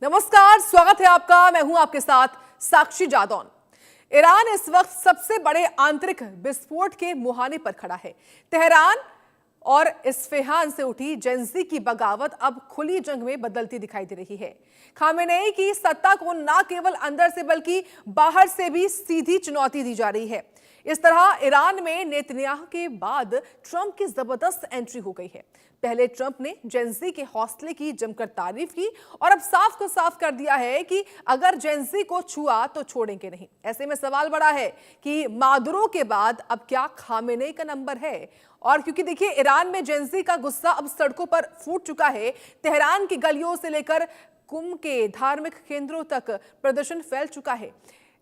नमस्कार, स्वागत है आपका। मैं हूं आपके साथ साक्षी जादौन। ईरान इस वक्त सबसे बड़े आंतरिक विस्फोट के मुहाने पर खड़ा है। तेहरान और इस्फहान से उठी जेंजी की बगावत अब खुली जंग में बदलती दिखाई दे रही है। खामेनेई की सत्ता को न केवल अंदर से बल्कि बाहर से भी सीधी चुनौती दी जा रही है। इस तरह ईरान में नेतन्याहू के बाद ट्रंप की जबरदस्त एंट्री हो गई है। पहले ट्रंप ने जेंजी के हौसले की जमकर तारीफ की और अब साफ को साफ कर दिया है कि अगर जेंजी को छुआ तो छोड़ेंगे नहीं। ऐसे में सवाल बड़ा है कि मादुरो के बाद अब क्या खामेनेई का नंबर है। और क्योंकि देखिए ईरान में जेंजी का गुस्सा अब सड़कों पर फूट चुका है। तेहरान की गलियों से लेकर कुम के धार्मिक केंद्रों तक प्रदर्शन फैल चुका है।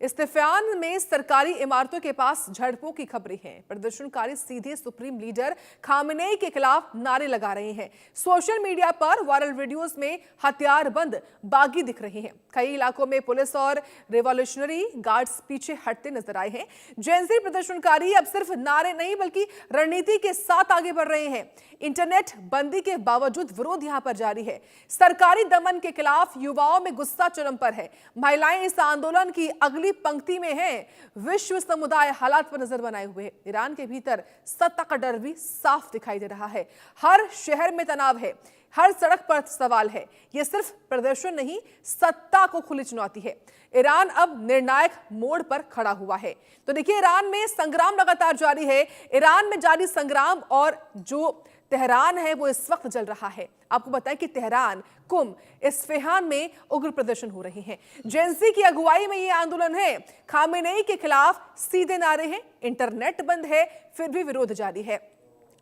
इस्फहान में सरकारी इमारतों के पास झड़पों की खबरें हैं। प्रदर्शनकारी सीधे सुप्रीम लीडर खामेनेई के खिलाफ नारे लगा रहे हैं। सोशल मीडिया पर वायरल वीडियोस में हथियारबंद बागी दिख रहे हैं। कई इलाकों में पुलिस और रिवॉल्यूशनरी गार्ड्स पीछे हटते नजर आए हैं। जेंजी प्रदर्शनकारी अब सिर्फ नारे नहीं बल्कि रणनीति के साथ आगे बढ़ रहे हैं। इंटरनेट बंदी के बावजूद विरोध यहां पर जारी है। सरकारी दमन के खिलाफ युवाओं में गुस्सा चरम पर है। महिलाएं इस आंदोलन की अगली पंक्ति में हैं। विश्व समुदाय हालात पर नजर बनाए हुए है। ईरान के भीतर सत्ता का डर भी साफ दिखाई दे रहा है। हर शहर में तनाव है, हर सड़क पर सवाल है। यह सिर्फ प्रदर्शन नहीं, सत्ता को खुली चुनौती है। ईरान अब निर्णायक मोड़ पर खड़ा हुआ है। तो देखिए ईरान में संग्राम लगातार जारी है। ईरान में जारी संग्राम और जो तेहरान है वो इस वक्त जल रहा है। आपको बताएं कि तेहरान, कुम, इस्फहान में उग्र प्रदर्शन हो रहे हैं। जेंजी की अगुवाई में ये आंदोलन है। खामेनेई के खिलाफ सीधे नारे हैं। इंटरनेट बंद है, फिर भी विरोध जारी है।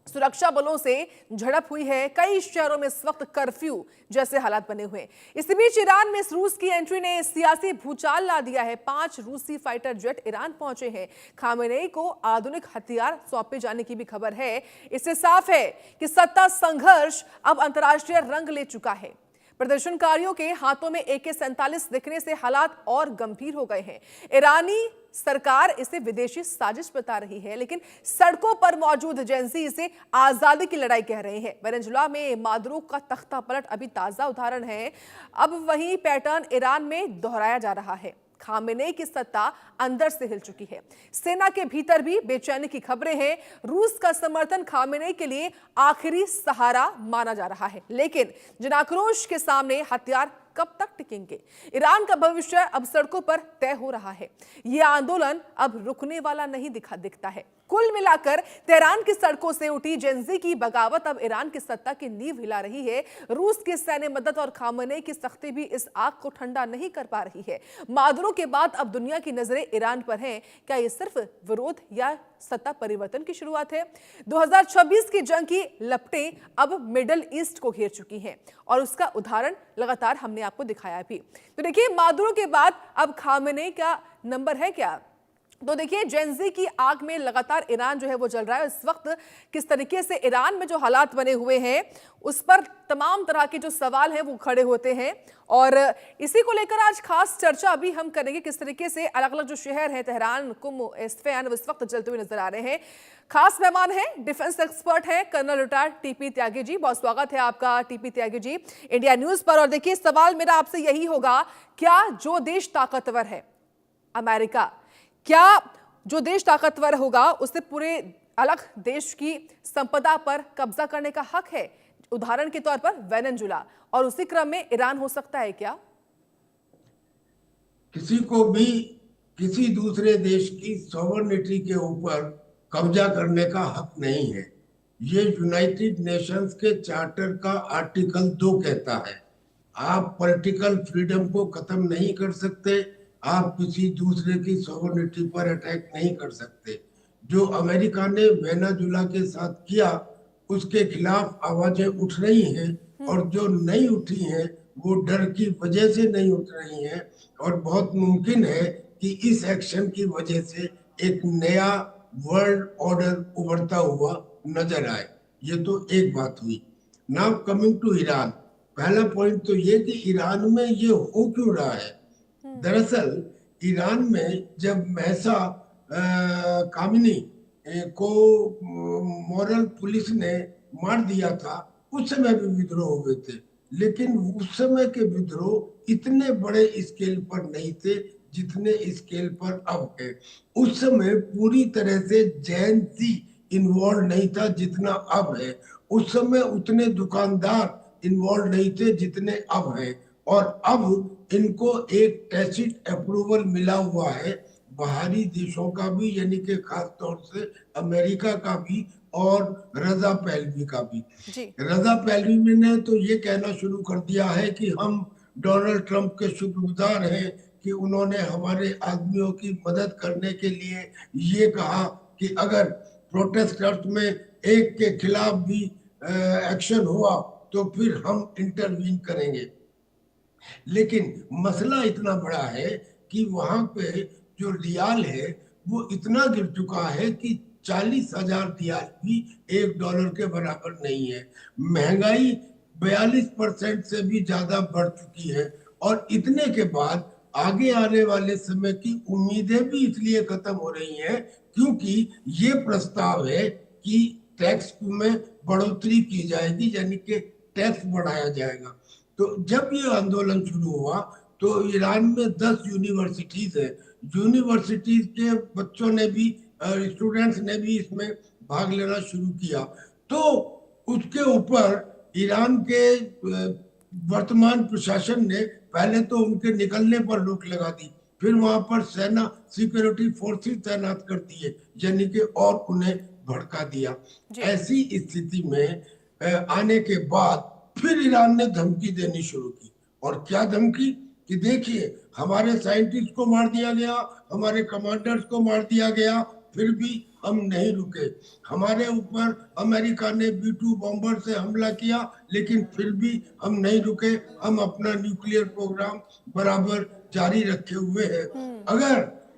सुरक्षा बलों से झड़प हुई है। कई शहरों में इस वक्त कर्फ्यू जैसे हालात बने हुए हैं। इसी बीच ईरान में इस रूस की एंट्री ने सियासी भूचाल ला दिया है। 5 रूसी फाइटर जेट ईरान पहुंचे हैं। खामेनेई को आधुनिक हथियार सौंपे जाने की भी खबर है। इससे साफ है कि सत्ता संघर्ष अब अंतर्राष्ट्रीय रंग ले चुका है। प्रदर्शनकारियों के हाथों में AK-47 दिखने से हालात और गंभीर हो गए हैं। ईरानी सरकार इसे विदेशी साजिश बता रही है, लेकिन सड़कों पर मौजूद जेंजी इसे आजादी की लड़ाई कह रहे हैं। वेनेजुला में मादुरो का तख्ता पलट अभी ताजा उदाहरण है। अब वही पैटर्न ईरान में दोहराया जा रहा है। खामेनेई की सत्ता अंदर से हिल चुकी है। सेना के भीतर भी बेचैनी की खबरें हैं। रूस का समर्थन खामेनेई के लिए आखिरी सहारा माना जा रहा है, लेकिन जन आक्रोश के सामने हथियार कब तक टिकेंगे? ईरान का भविष्य अब सड़कों पर तय हो रहा है। यह आंदोलन अब रुकने वाला नहीं दिखता है। कुल मिलाकर तेहरान की सड़कों से उठी जेंजी की बगावत अब ईरान की सत्ता की नींव हिला रही है। रूस की सैन्य मदद और खामेनेई की सख्ती भी इस आग को ठंडा नहीं कर पा रही है। मादुरो के बाद अब दुनिया की नजरें ईरान पर हैं। क्या ये सिर्फ विरोध या सत्ता परिवर्तन की शुरुआत है? 2026 की जंग की लपटें अब मिडिल ईस्ट को घेर चुकी हैं और उसका उदाहरण लगातार हमने आपको दिखाया भी। तो देखिए मादुरो के बाद अब खामेनेई का नंबर है क्या? तो देखिए जेंजी की आग में लगातार ईरान जो है वो जल रहा है। इस वक्त किस तरीके से ईरान में जो हालात बने हुए हैं उस पर तमाम तरह के जो सवाल हैं वो खड़े होते हैं और इसी को लेकर आज खास चर्चा अभी हम करेंगे। किस तरीके से अलग अलग जो शहर हैं तेहरान, कुम, इस्फहान इस वक्त जलते हुए नजर आ रहे हैं। खास मेहमान हैं, डिफेंस एक्सपर्ट हैं colonel retired TP Tyagi ji. बहुत स्वागत है आपका TP Tyagi ji India news पर। और देखिए सवाल मेरा आपसे यही होगा, क्या जो देश ताकतवर है अमेरिका, क्या जो देश ताकतवर होगा उसे पूरे अलग देश की संपदा पर कब्जा करने का हक है? उदाहरण के तौर पर वेनेजुला, और उसी क्रम में ईरान हो सकता है क्या? किसी को भी किसी दूसरे देश की सॉवरेनिटी के ऊपर कब्जा करने का हक नहीं है। ये यूनाइटेड नेशंस के चार्टर का आर्टिकल 2 कहता है। आप पॉलिटिकल फ्रीडम को खत्म नहीं कर सकते, आप किसी दूसरे की सॉवरेनिटी पर अटैक नहीं कर सकते। जो अमेरिका ने वेनेजुला के साथ किया उसके खिलाफ आवाजें उठ रही हैं और जो नहीं उठी हैं वो डर की वजह से नहीं उठ रही हैं और बहुत मुमकिन है कि इस एक्शन की वजह से एक नया वर्ल्ड ऑर्डर उभरता हुआ नजर आए। ये तो एक बात हुई। नाउ कमिंग टू ईरान, पहला पॉइंट तो ये कि ईरान में ये हो क्यों रहा है। दरअसल ईरान में जब महसा कामिनी को मॉरल पुलिस ने मार दिया था उस समय भी विद्रोह हुए थे। लेकिन उस समय के विद्रोह इतने बड़े स्केल पर नहीं थे जितने स्केल पर अब है। उस समय पूरी तरह से जैन सी इन्वॉल्व नहीं था जितना अब है। उस समय उतने दुकानदार इन्वॉल्व नहीं थे जितने अब है। और अब इनको एक टैसिट अप्रूवल मिला हुआ है बाहरी देशों का भी, यानी कि खास तौर से अमेरिका का भी और रजा पहलवी का भी। जी। रजा पहलवी ने तो ये कहना शुरू कर दिया है कि हम डोनाल्ड ट्रंप के शुक्रगुजार हैं कि उन्होंने हमारे आदमियों की मदद करने के लिए ये कहा कि अगर प्रोटेस्टर्स में एक के खिलाफ भी एक्शन हुआ तो फिर हम इंटरवीन करेंगे। लेकिन मसला इतना बड़ा है कि वहां पे जो रियाल है वो इतना गिर चुका है कि 40,000 रियाल भी $1 के बराबर नहीं है। महंगाई 42% से भी ज्यादा बढ़ चुकी है। और इतने के बाद आगे आने वाले समय की उम्मीदें भी इसलिए खत्म हो रही हैं क्योंकि ये प्रस्ताव है कि टैक्स में बढ़ोतरी की जाएगी, यानी कि टैक्स बढ़ाया जाएगा। तो जब ये आंदोलन शुरू हुआ तो ईरान में 10 यूनिवर्सिटीज है। यूनिवर्सिटीज के बच्चों ने भी, स्टूडेंट्स ने भी इसमें भाग लेना शुरू किया। तो उसके ऊपर ईरान के वर्तमान प्रशासन ने पहले तो उनके निकलने पर रोक लगा दी, फिर वहां पर सेना सिक्योरिटी फोर्सेस तैनात कर दिए, यानी कि और उन्हें भड़का दिया। जी। ऐसी स्थिति में आने के बाद फिर ईरान ने धमकी देनी शुरू की। और क्या धमकी कि देखिए हमारे साइंटिस्ट को मार दिया गया, हमारे कमांडर्स को मार दिया गया, फिर भी हम नहीं रुके। हमारे ऊपर अमेरिका ने B-2 बॉम्बर से हमला किया, लेकिन फिर भी हम नहीं रुके। हम अपना न्यूक्लियर प्रोग्राम बराबर जारी रखे हुए हैं। अगर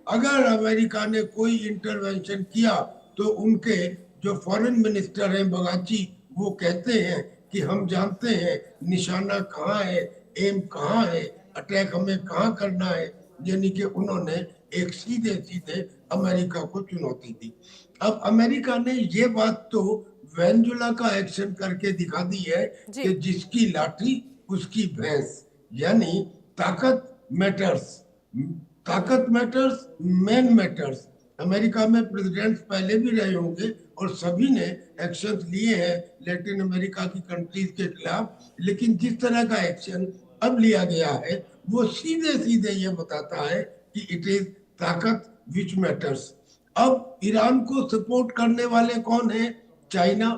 अगर अमेरिका ने कोई इंटरवेंशन किया तो उनके जो फॉरेन मिनिस्टर हैं बगाची, वो कहते हैं कि हम जानते हैं निशाना कहाँ है, एम कहाँ है, अटैक हमें कहाँ करना है। यानी कि उन्होंने एक सीधे सीधे अमेरिका को चुनौती दी। अब अमेरिका ने ये बात तो वेनेजुला का एक्शन करके दिखा दी है जी। कि जिसकी लाठी उसकी भैंस, यानी ताकत मैटर्स। ताकत मैटर्स, मैन मैटर्स। अमेरिका में प्रेसिडेंट्स पहले भी रहे होंगे और सभी ने एक्शन लिए हैं लैटिन अमेरिका की कंट्रीज के खिलाफ, लेकिन जिस तरह का एक्शन अब लिया गया है वो सीधे सीधे ये बताता है कि इट इज ताकत विच मैटर्स। अब ईरान को सपोर्ट करने वाले कौन है? चाइना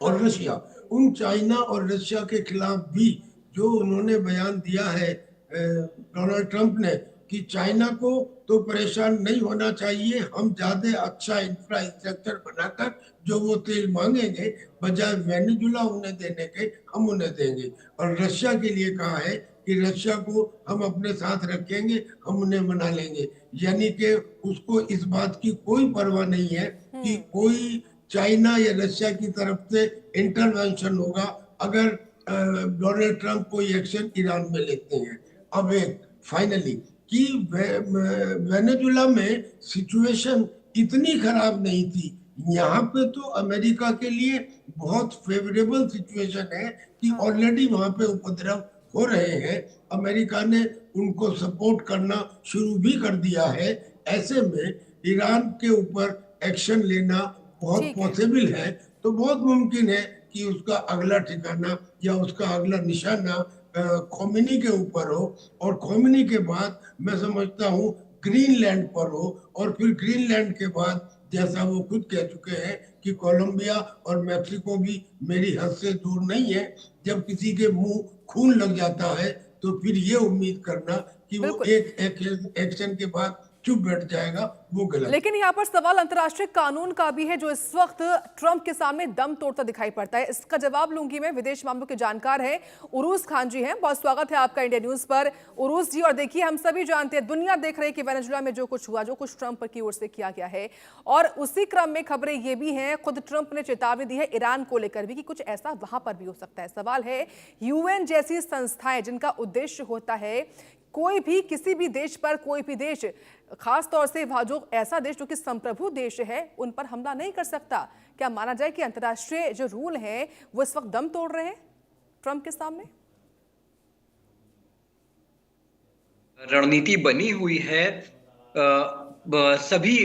और रशिया। उन चाइना और रशिया के खिलाफ भी जो उन्होंने बयान दिया है डोनाल्ड ट्रंप ने कि चाइना को तो परेशान नहीं होना चाहिए, हम ज्यादा अच्छा इंफ्रास्ट्रक्चर बनाकर जो वो तेल मांगेंगे बजाय वेनेजुला उन्हें देने के हम उन्हें देंगे। और रशिया के लिए कहा है कि रशिया को हम अपने साथ रखेंगे, हम उन्हें मना लेंगे। यानी कि उसको इस बात की कोई परवाह नहीं है कि कोई चाइना या रशिया की तरफ से इंटरवेंशन होगा अगर डोनाल्ड ट्रंप कोई एक्शन ईरान में लेते हैं। अब एक फाइनली कि वेनेजुला में सिचुएशन इतनी खराब नहीं थी। यहाँ पे तो अमेरिका के लिए बहुत फेवरेबल सिचुएशन है कि ऑलरेडी वहां पे उपद्रव हो रहे हैं। अमेरिका ने उनको सपोर्ट करना शुरू भी कर दिया है। ऐसे में ईरान के ऊपर एक्शन लेना बहुत ठीक है। पॉसिबल है। तो बहुत मुमकिन है कि उसका अगला ठिकाना या उसका अगला निशाना खोमेनी के ऊपर हो, और खोमेनी के बाद मैं समझता हूँ ग्रीनलैंड पर हो, और फिर ग्रीनलैंड के बाद जैसा वो खुद कह चुके हैं कि कोलंबिया और मैक्सिको भी मेरी हद से दूर नहीं है। जब किसी के मुंह खून लग जाता है तो फिर ये उम्मीद करना कि वो बिल्कुल। एक एक्शन के बाद चुप बैठ जाएगा, वो गलत। लेकिन यहाँ पर सवाल अंतर्राष्ट्रीय कानून का भी है जो इस वक्त ट्रंप के सामने दम तोड़ता दिखाई पड़ता है। इसका जवाब लूंगी मैं। विदेश मामलों के जानकार हैं उरूस खान जी हैं। बहुत स्वागत है आपका इंडिया न्यूज पर उरूस जी। और देखिए हम सभी जानते हैं, दुनिया देख रही है कि वेनेजुला में जो कुछ हुआ, जो कुछ ट्रंप की ओर से किया गया है, और उसी क्रम में खबरें ये भी हैं, खुद ट्रंप ने चेतावनी दी है ईरान को लेकर भी कि कुछ ऐसा वहां पर भी हो सकता है। सवाल है यूएन जैसी संस्थाएं जिनका उद्देश्य होता है कोई भी किसी भी देश पर, कोई भी देश खास तौर से जो ऐसा देश जो कि संप्रभु देश है उन पर हमला नहीं कर सकता। क्या माना जाए कि अंतर्राष्ट्रीय जो रूल है वो इस वक्त दम तोड़ रहे हैं? ट्रंप के सामने? रणनीति बनी हुई है सभी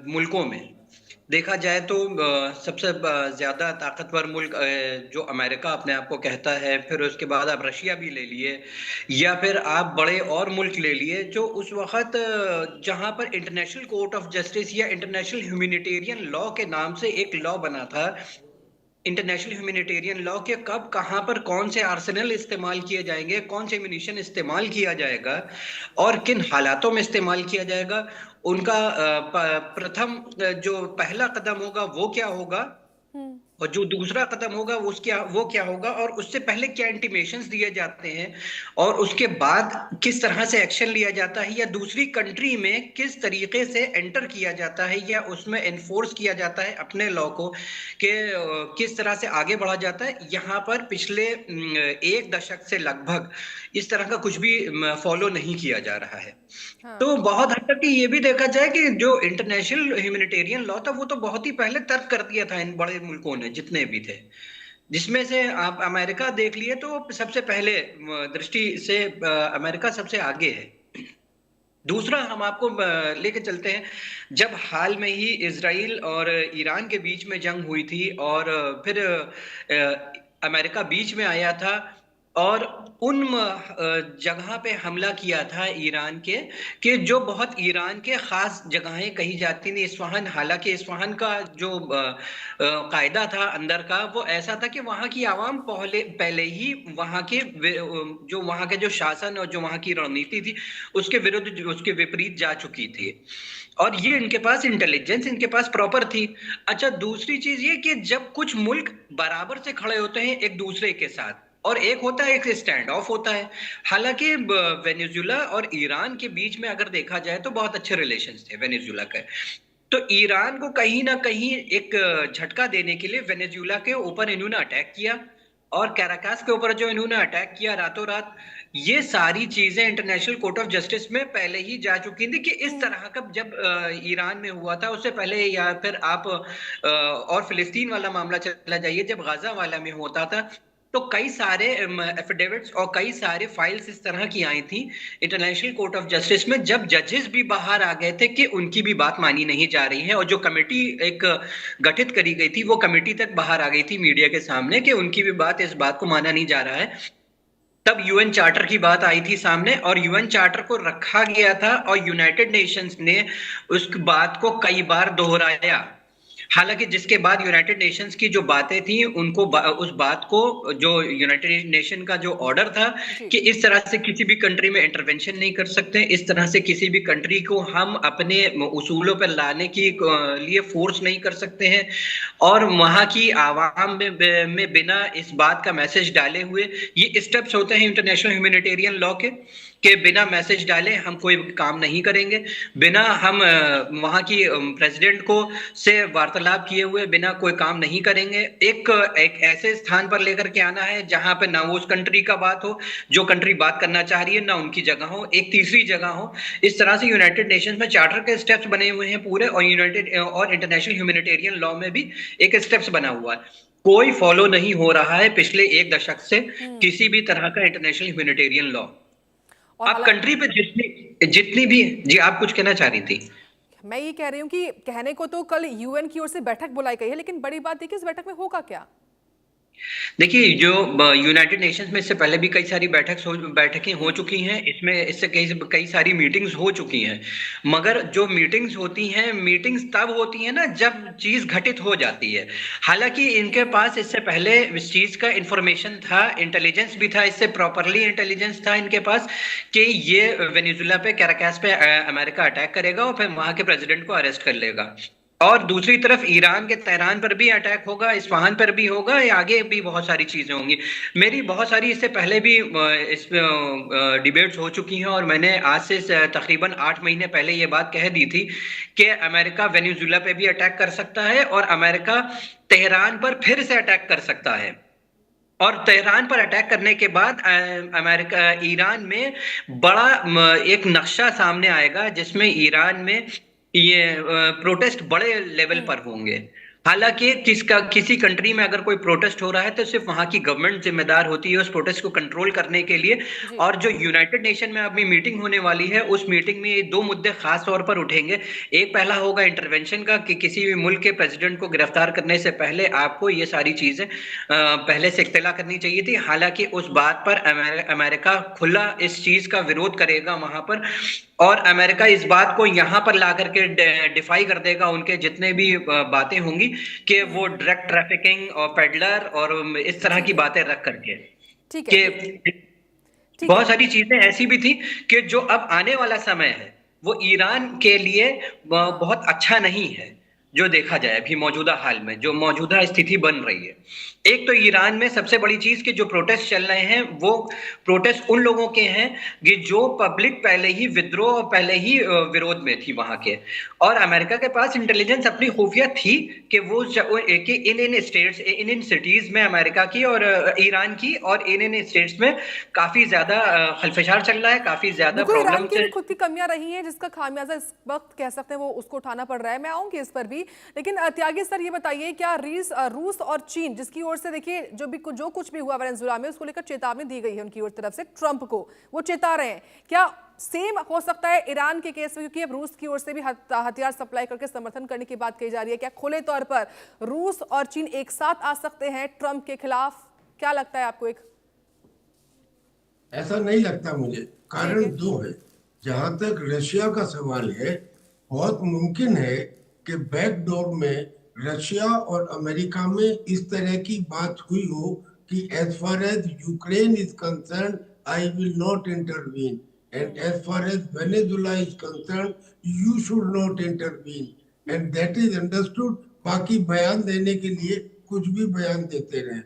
मुल्कों में। देखा जाए तो सबसे ज्यादा ताकतवर मुल्क जो अमेरिका अपने आप को कहता है, फिर उसके बाद आप रशिया भी ले लिए, या फिर आप बड़े और मुल्क ले लिए जो उस वक्त जहां पर इंटरनेशनल कोर्ट ऑफ जस्टिस या इंटरनेशनल ह्यूमैनिटेरियन लॉ के नाम से एक लॉ बना था। इंटरनेशनल ह्यूमैनिटेरियन लॉ के कब कहां पर कौन से आर्सेनल इस्तेमाल किए जाएंगे, कौन से म्यूनिशन इस्तेमाल किया जाएगा और किन हालातों में इस्तेमाल किया जाएगा, उनका प्रथम जो पहला कदम होगा वो क्या होगा और जो दूसरा कदम होगा वो क्या होगा, और उससे पहले क्या इंटीमेशंस दिए जाते हैं और उसके बाद किस तरह से एक्शन लिया जाता है, या दूसरी कंट्री में किस तरीके से एंटर किया जाता है या उसमें एनफोर्स किया जाता है अपने लॉ को, कि किस तरह से आगे बढ़ा जाता है। यहाँ पर पिछले 1 दशक से लगभग इस तरह का कुछ भी फॉलो नहीं किया जा रहा है। तो बहुत हद तक ये भी देखा जाए कि जो इंटरनेशनल ह्यूमैनिटेरियन लॉ था वो तो बहुत ही पहले तर्क कर दिया था इन बड़े मुल्कों ने जितने भी थे, जिसमें से आप अमेरिका देख लिए तो सबसे पहले दृष्टि से अमेरिका सबसे आगे है। दूसरा हम आपको लेके चलते हैं, जब हाल में ही इजराइल और ईरान के बीच में जंग हुई थी और फिर अमेरिका बीच में आया था और उन जगह पे हमला किया था ईरान के, कि जो बहुत ईरान के खास जगहें कही जाती थी। इस्फहान, हालांकि इस्फहान का जो कायदा था अंदर का वो ऐसा था कि वहाँ की आवाम पहले ही वहाँ के जो शासन और जो वहाँ की रणनीति थी उसके विरुद्ध, उसके विपरीत जा चुकी थी, और ये इनके पास इंटेलिजेंस इनके पास प्रॉपर थी। अच्छा, दूसरी चीज ये कि जब कुछ मुल्क बराबर से खड़े होते हैं एक दूसरे के साथ, और एक होता है एक स्टैंड ऑफ होता है। हालांकि वेनेजुला और ईरान के बीच में अगर देखा जाए तो बहुत अच्छे रिलेशंस थे वेनेजुला के, तो ईरान को कहीं ना कहीं एक झटका देने के लिए वेनेजुला के ऊपर इन्होंने अटैक किया, और कैराकास के ऊपर जो इन्होंने अटैक किया रातों रात, ये सारी चीजें इंटरनेशनल कोर्ट ऑफ जस्टिस में पहले ही जा चुकी थी कि इस तरह का जब ईरान में हुआ था उससे पहले, या फिर आप और फिलिस्तीन वाला मामला चला जाइए जब गाजा वाला में होता था, तो कई सारे एफिडेविट्स और कई सारे फाइल्स इस तरह की आई थी इंटरनेशनल कोर्ट ऑफ जस्टिस में, जब जजेस भी बाहर आ गए थे कि उनकी भी बात मानी नहीं जा रही है, और जो कमेटी एक गठित करी गई थी वो कमेटी तक बाहर आ गई थी मीडिया के सामने कि उनकी भी बात, इस बात को माना नहीं जा रहा है। तब यूएन चार्टर की बात आई थी सामने, और यूएन चार्टर को रखा गया था और यूनाइटेड नेशंस ने उस बात को कई बार दोहराया। हालांकि जिसके बाद यूनाइटेड नेशंस की जो बातें थी उनको उस बात को, जो यूनाइटेड नेशन का जो ऑर्डर था कि इस तरह से किसी भी कंट्री में इंटरवेंशन नहीं कर सकते, इस तरह से किसी भी कंट्री को हम अपने उसूलों पर लाने की लिए फोर्स नहीं कर सकते हैं, और वहां की आवाम में बिना इस बात का मैसेज डाले हुए, ये स्टेप्स होते हैं इंटरनेशनल ह्यूमैनिटेरियन लॉ के बिना मैसेज डाले हम कोई काम नहीं करेंगे, बिना हम वहां की प्रेसिडेंट को से वार्तालाप किए हुए बिना कोई काम नहीं करेंगे। एक ऐसे स्थान पर लेकर के आना है जहां पे ना वो उस कंट्री का बात हो, जो कंट्री बात करना चाह रही है, ना उनकी जगह हो, एक तीसरी जगह हो। इस तरह से यूनाइटेड नेशंस में चार्टर के स्टेप्स बने हुए हैं पूरे, और यूनाइटेड और इंटरनेशनल ह्यूमैनिटेरियन लॉ में भी एक स्टेप्स बना हुआ है। कोई फॉलो नहीं हो रहा है पिछले 1 दशक से किसी भी तरह का इंटरनेशनल ह्यूमैनिटेरियन लॉ। आप कंट्री पे जितनी भी, जी आप कुछ कहना चाह रही थी? मैं ये कह रही हूँ कि कहने को तो कल यूएन की ओर से बैठक बुलाई गई है, लेकिन बड़ी बात देखिए इस बैठक में होगा क्या? देखिए, जो यूनाइटेड नेशंस में इससे पहले भी कई सारी बैठकें हो चुकी हैं, इससे कई सारी मीटिंग्स हो चुकी हैं, मगर जो मीटिंग्स होती हैं, मीटिंग्स तब होती हैं ना जब चीज घटित हो जाती है। हालांकि इनके पास इससे पहले इस चीज का इंफॉर्मेशन था, इंटेलिजेंस भी था, इससे प्रॉपरली इंटेलिजेंस था इनके पास कि ये वेनेजुला पे, कैराकास पे अमेरिका अटैक करेगा और फिर वहां के प्रेसिडेंट को अरेस्ट कर लेगा, और दूसरी तरफ ईरान के तेहरान पर भी अटैक होगा, इस्फहान पर भी होगा, या आगे भी बहुत सारी चीजें होंगी। मेरी बहुत सारी इससे पहले भी इस डिबेट्स हो चुकी हैं, और मैंने आज से तकरीबन 8 महीने पहले ये बात कह दी थी कि अमेरिका वेनेजुला पे भी अटैक कर सकता है और अमेरिका तेहरान पर फिर से अटैक कर सकता है, और तेहरान पर अटैक करने के बाद अमेरिका ईरान में बड़ा एक नक्शा सामने आएगा जिसमें ईरान में ये प्रोटेस्ट बड़े लेवल पर होंगे, हालांकि किसी कंट्री में अगर कोई प्रोटेस्ट हो रहा है तो सिर्फ वहां की गवर्नमेंट जिम्मेदार होती है उस प्रोटेस्ट को कंट्रोल करने के लिए। जी। और जो यूनाइटेड नेशन में अभी मीटिंग होने वाली है उस मीटिंग में ये दो मुद्दे खास तौर पर उठेंगे। एक पहला होगा इंटरवेंशन का, कि किसी भी मुल्क के प्रेसिडेंट को गिरफ्तार करने से पहले आपको ये सारी चीजें पहले से इत्तला करनी चाहिए थी। हालांकि उस बात पर अमेरिका खुला इस चीज का विरोध करेगा वहां पर, और अमेरिका इस बात को यहाँ पर ला करके डिफाई कर देगा उनके जितने भी बातें होंगी, कि वो ड्रग ट्रैफिकिंग और पेडलर और इस तरह की ठीक है। बातें रख करके, ठीक है। कि ठीक बहुत है। सारी चीजें ऐसी भी थी कि जो अब आने वाला समय है वो ईरान के लिए हाँ। बहुत अच्छा नहीं है। जो देखा जाए अभी मौजूदा हाल में जो मौजूदा स्थिति बन रही है, एक तो ईरान में सबसे बड़ी चीज कि जो प्रोटेस्ट चल रहे हैं वो प्रोटेस्ट उन लोगों के हैं कि जो पब्लिक पहले ही विद्रोह पहले ही विरोध में थी वहां के। और अमेरिका के पास इंटेलिजेंस अपनी खुफिया थी कि वो कि इन स्टेट्स इन सिटीज में अमेरिका की और ईरान की और इन स्टेट्स में काफी ज्यादा खलफशार चल रहा है, काफी ज्यादा बिल्कुल, ईरान प्रॉब्लम की भी चल। खुद की कमियां रही हैं जिसका खामियाजा इस वक्त कह सकते हैं वो उसको उठाना पड़ रहा है। मैं आऊंगी इस पर भी, लेकिन त्यागी सर ये बताइए, क्या रूस और चीन जिसकी ओर से देखिए जो कुछ भी हुआ वेनेजुएला में उसको लेकर चेतावनी दी गई है उनकी ओर तरफ से ट्रंप को, वो चेता रहे हैं, क्या सेम हो सकता है ईरान के केस में? क्योंकि अब रूस की ओर से भी हथियार सप्लाई करके समर्थन करने की बात कही जा रही है। क्या खुले तौर पर रूस और चीन एक साथ आ सकते हैं ट्रंप के खिलाफ? क्या लगता है आपको? एक ऐसा नहीं लगता मुझे। ठीक कारण है। दो है। जहां तक रशिया का सवाल है, बहुत मुमकिन है कि बैकडोर में रशिया और अमेरिका में इस तरह की बात हुई हो कि as far as Ukraine is concern I will not intervene, and as far as Venezuela is concern you should not intervene, and that is understood. बाकी बयान देने के लिए कुछ भी बयान देते रहे।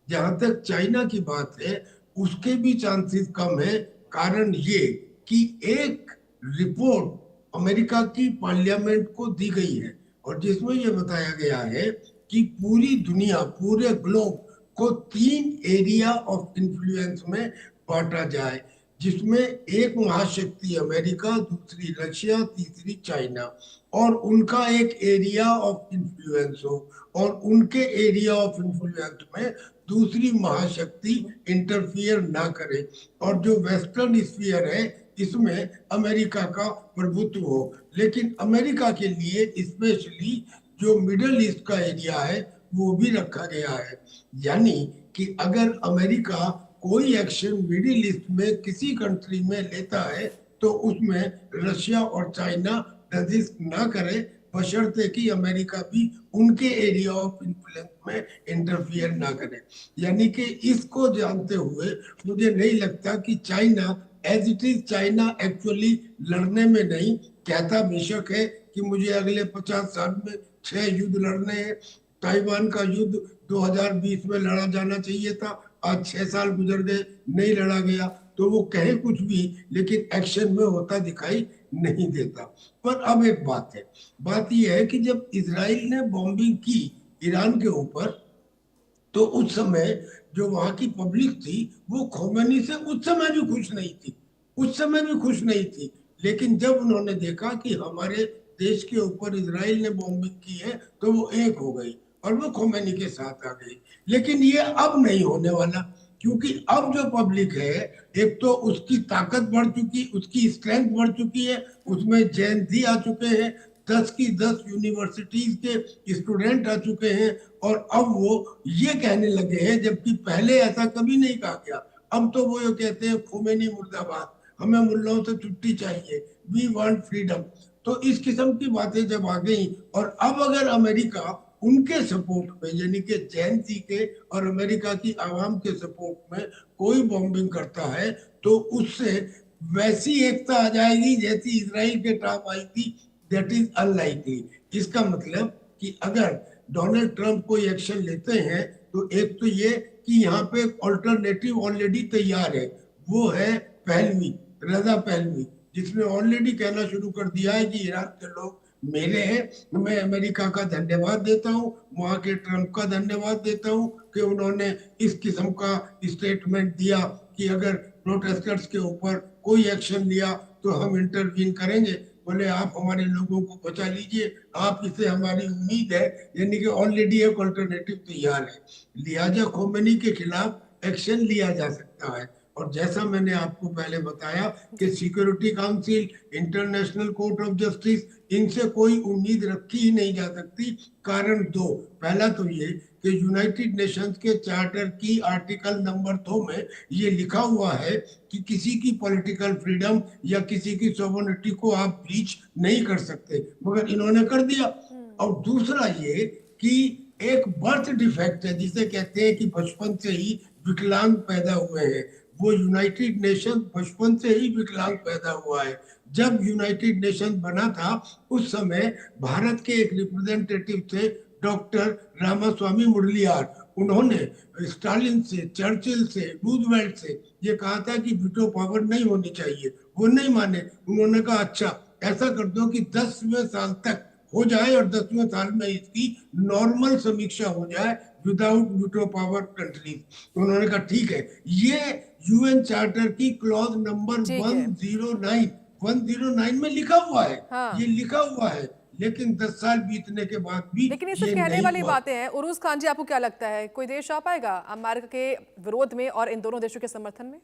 जहां तक चाइना की बात है, उसके भी चांसेस कम है। कारण ये कि एक रिपोर्ट अमेरिका की पार्लियामेंट को दी गई है और जिसमें यह बताया गया है कि पूरी दुनिया, पूरे ग्लोब को 3 एरिया ऑफ इन्फ्लुएंस में बांटा जाए, जिसमें एक महाशक्ति अमेरिका, दूसरी रशिया, तीसरी चाइना, और उनका एक एरिया ऑफ इन्फ्लुएंस हो और उनके एरिया ऑफ इन्फ्लुएंस में दूसरी महाशक्ति इंटरफियर ना करे, और जो वेस्टर्न स्फीयर है इसमें अमेरिका का प्रभुत्व हो। लेकिन अमेरिका के लिए स्पेशली जो मिडल ईस्ट का एरिया है वो भी रखा गया है। यानी कि अगर अमेरिका कोई एक्शन मिडिल ईस्ट में किसी कंट्री में लेता है तो उसमें रशिया और चाइना रजिस्ट ना करे, बशर्ते कि अमेरिका भी उनके एरिया ऑफ इन्फ्लुएंस में इंटरफियर ना करे। यानी कि इसको जानते हुए मुझे नहीं लगता कि China as it is, China actually लड़ने में नहीं कहता, बेशक है कि मुझे अगले 50 साल में 6 युद्ध लड़ने हैं। ताइवान का युद्ध 2020 में लड़ा जाना चाहिए था, आज 6 साल गुजर गए, नहीं लड़ा गया। तो वो कहे कुछ भी लेकिन एक्शन में होता दिखाई नहीं देता। पर अब एक बात है, बात यह है कि जब इसराइल ने बॉम्बिंग की ईरान के ऊपर, तो उस समय जो वहां की पब्लिक थी वो खोमेनी से उस समय भी खुश नहीं थी, उस समय भी खुश नहीं थी। लेकिन जब उन्होंने देखा कि हमारे देश के ऊपर इसराइल ने बॉम्बिंग की है तो वो एक हो गई और वो खोमेनी के साथ आ गई। लेकिन ये अब नहीं होने वाला, क्योंकि अब जो पब्लिक है, एक तो उसकी ताकत बढ़ चुकी, उसकी स्ट्रेंथ बढ़ चुकी है, उसमें जैन भी आ चुके हैं, 10 की 10 यूनिवर्सिटीज के स्टूडेंट आ चुके हैं, और अब वो ये कहने लगे हैं, जबकि पहले ऐसा कभी नहीं कहा गया। अब तो वो ये कहते हैं खोमेनी मुर्दाबाद, हमें मुल्लों से छुट्टी चाहिए, वी वांट फ्रीडम। तो इस किस्म की बातें जब आ गई, और अब अगर अमेरिका उनके सपोर्ट में, यानी कि जैन जी के और अमेरिका की आवाम के सपोर्ट में कोई बॉम्बिंग करता है, तो उससे वैसी एकता आ जाएगी जैसी इजराइल के टाइम आई थी। That is unlikely. इसका मतलब कि अगर डोनाल्ड ट्रंप कोई एक्शन लेते हैं तो एक तो ये कि यहाँ पे ऑल्टरनेटिव ऑलरेडी तैयार है, वो है पहलवी, रजा पहलवी, जिसने ऑलरेडी कहना शुरू कर दिया है कि ईरान के लोग मेरे हैं। मैं अमेरिका का धन्यवाद देता हूँ, वहां के ट्रंप का धन्यवाद देता हूँ कि उन्होंने इस किस्म का स्टेटमेंट दिया कि अगर प्रोटेस्टर्स के ऊपर कोई एक्शन लिया तो हम इंटरवीन करेंगे। बोले आप हमारे लोगों को बचा लीजिए, आप इससे हमारी उम्मीद है, यानी कि ऑलरेडी एक अल्टरनेटिव तैयार है, लिहाजा खोमेनी के खिलाफ एक्शन लिया जा सकता है। और जैसा मैंने आपको पहले बताया कि security council, international court of justice, इनसे कोई उम्मीद रखी ही नहीं जा सकती। कारण दो, पहला तो ये कि यूनाइटेड नेशंस के चार्टर की आर्टिकल नंबर 2 में ये लिखा हुआ है कि किसी की पॉलिटिकल फ्रीडम या किसी की सॉवरेनिटी को आप ब्रीच नहीं कर सकते, मगर इन्होंने कर दिया। और दूसरा ये कि एक बर्थ डिफेक्ट है, जिसे कहते हैं कि बचपन से ही विकलांग पैदा हुए हैं, वो यूनाइटेड नेशन बचपन से ही विकलांग पैदा हुआ है। जब यूनाइटेड नेशन बना था उस समय भारत के एक रिप्रेजेंटेटिव थे डॉक्टर रामास्वामी मुरलियार, उन्होंने स्टालिन से, चर्चिल से, रूजवेल्ट से ये कहा था कि वीटो पावर नहीं होनी चाहिए, वो नहीं माने। उन्होंने कहा अच्छा ऐसा कर दो कि 10वें साल तक हो जाए और 10वें साल में इसकी नॉर्मल समीक्षा हो जाए विदाउट वीटो पावर कंट्रीज। उन्होंने कहा ठीक है। ये यूएन चार्टर की क्लॉज नंबर 109 में लिखा हुआ है। हाँ। ये लिखा हुआ है, लेकिन 10 साल बीतने के बाद भी लेकिन ये सिर्फ कहने वाली बातें हैं। उरूज खान जी, आपको क्या लगता है कोई देश आ पाएगा अमेरिका के विरोध में और इन दोनों देशों के समर्थन में?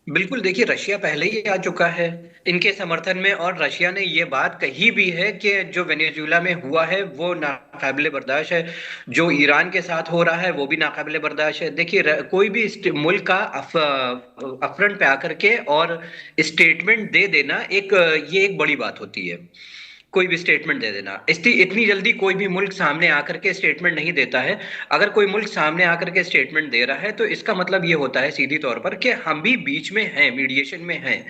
बिल्कुल, देखिए रशिया पहले ही आ चुका है इनके समर्थन में, और रशिया ने ये बात कही भी है कि जो वेनेजुएला में हुआ है वो नाकाबिले बर्दाश्त है, जो ईरान के साथ हो रहा है वो भी नाकाबिले बर्दाश्त है। देखिए कोई भी मुल्क का अफरंट पे आकर के और स्टेटमेंट दे देना ये एक बड़ी बात होती है। कोई भी स्टेटमेंट दे देना, इतनी जल्दी कोई भी मुल्क सामने आकर के स्टेटमेंट नहीं देता है। अगर कोई मुल्क सामने आकर के स्टेटमेंट दे रहा है तो इसका मतलब ये होता है सीधी तौर पर कि हम भी बीच में हैं, मीडिएशन में हैं।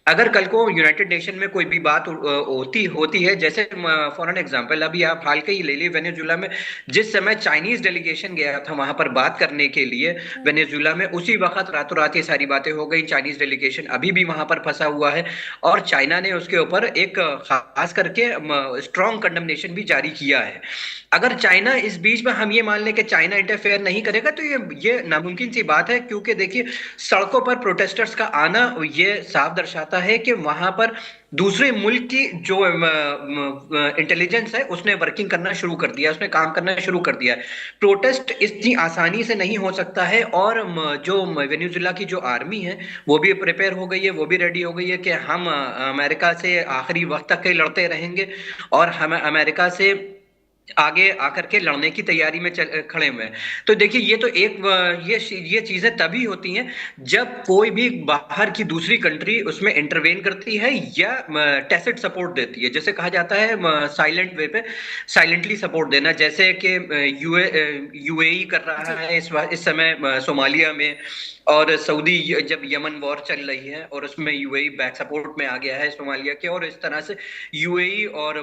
अगर कल को यूनाइटेड नेशन में कोई भी बात होती है, जैसे फॉर एन एग्जांपल अभी आप हाल के ही ले लीजिए, वेनेजुएला में जिस समय चाइनीज डेलीगेशन गया था वहां पर बात करने के लिए वेनेजुएला में, उसी वक्त रातों रात ये सारी बातें हो गई। चाइनीज डेलीगेशन अभी भी वहां पर फंसा हुआ है और चाइना ने उसके ऊपर एक खास करके स्ट्रॉन्ग कंडमनेशन भी जारी किया है। अगर चाइना इस बीच में हम ये मान लें कि चाइना इंटरफेयर नहीं करेगा तो ये नामुमकिन सी बात है, क्योंकि देखिए सड़कों पर प्रोटेस्टर्स का आना ये साफ दर्शाता है कि वहां पर दूसरे मुल्क की जो इंटेलिजेंस है उसने वर्किंग करना शुरू कर दिया, उसने काम करना शुरू कर दिया है। प्रोटेस्ट इतनी आसानी से नहीं हो सकता है, और जो वेनेजुएला की जो आर्मी है वो भी प्रिपेयर हो गई है, वो भी रेडी हो गई है कि हम अमेरिका से आखिरी वक्त तक ही लड़ते रहेंगे और हम अमेरिका से आगे आकर के लड़ने की तैयारी में खड़े हुए हैं। तो देखिए ये तो ये चीजें तभी होती हैं जब कोई भी बाहर की दूसरी कंट्री उसमें इंटरवेन करती है या टैसिट सपोर्ट देती है, जैसे कहा जाता है साइलेंट वे पे साइलेंटली सपोर्ट देना, जैसे कि यूएई कर रहा है इस समय सोमालिया में, और सऊदी जब यमन वॉर चल रही है और उसमें यूएई बैक सपोर्ट में आ गया है सोमालिया के, और इस तरह से यूएई और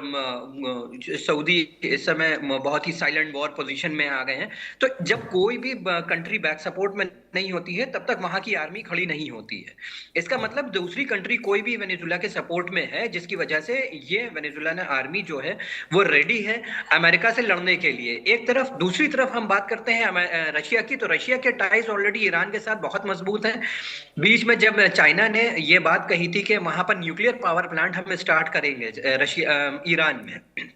सऊदी इस समय बहुत ही साइलेंट वॉर पोजीशन में आ गए हैं। तो जब कोई भी कंट्री बैक सपोर्ट में नहीं होती है तब तक वहां की आर्मी खड़ी नहीं होती है। इसका मतलब दूसरी कंट्री कोई भी वेनेजुएला के सपोर्ट में है, जिसकी वजह से ये वेनेजुएला आर्मी जो है वो रेडी है अमेरिका से लड़ने के लिए एक तरफ। दूसरी तरफ हम बात करते हैं रशिया की, तो रशिया के टाइज ऑलरेडी ईरान के साथ बहुत मजबूत हैं। बीच में जब चाइना ने ये बात कही थी कि वहां पर न्यूक्लियर पावर प्लांट हम स्टार्ट करेंगे ईरान में,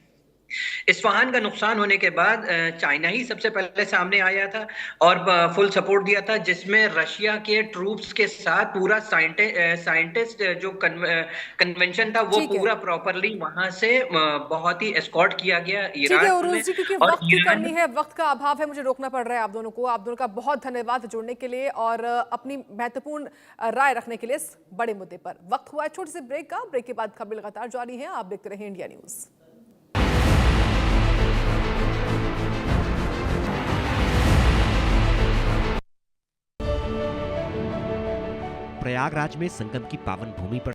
इस्फहान का नुकसान होने के बाद चाइना ही सबसे पहले सामने आया था और फुल सपोर्ट दिया था, जिसमें रशिया के ट्रूप्स के साथ पूरा साइंटिस्ट जो कन्वेंशन था वो पूरा प्रॉपरली वहां से बहुत ही एस्कॉर्ट किया गया ईरान में। क्योंकि वक्त की कमी है, वक्त का अभाव है, मुझे रोकना पड़ रहा है आप दोनों को। आप दोनों का बहुत धन्यवाद जुड़ने के लिए और अपनी महत्वपूर्ण राय रखने के लिए इस बड़े मुद्दे पर। वक्त हुआ है छोटे से ब्रेक का, ब्रेक के बाद खबरें लगातार जारी हैं, आप देखते रहिए इंडिया न्यूज। प्रयागराज में संगम की पावन भूमि पर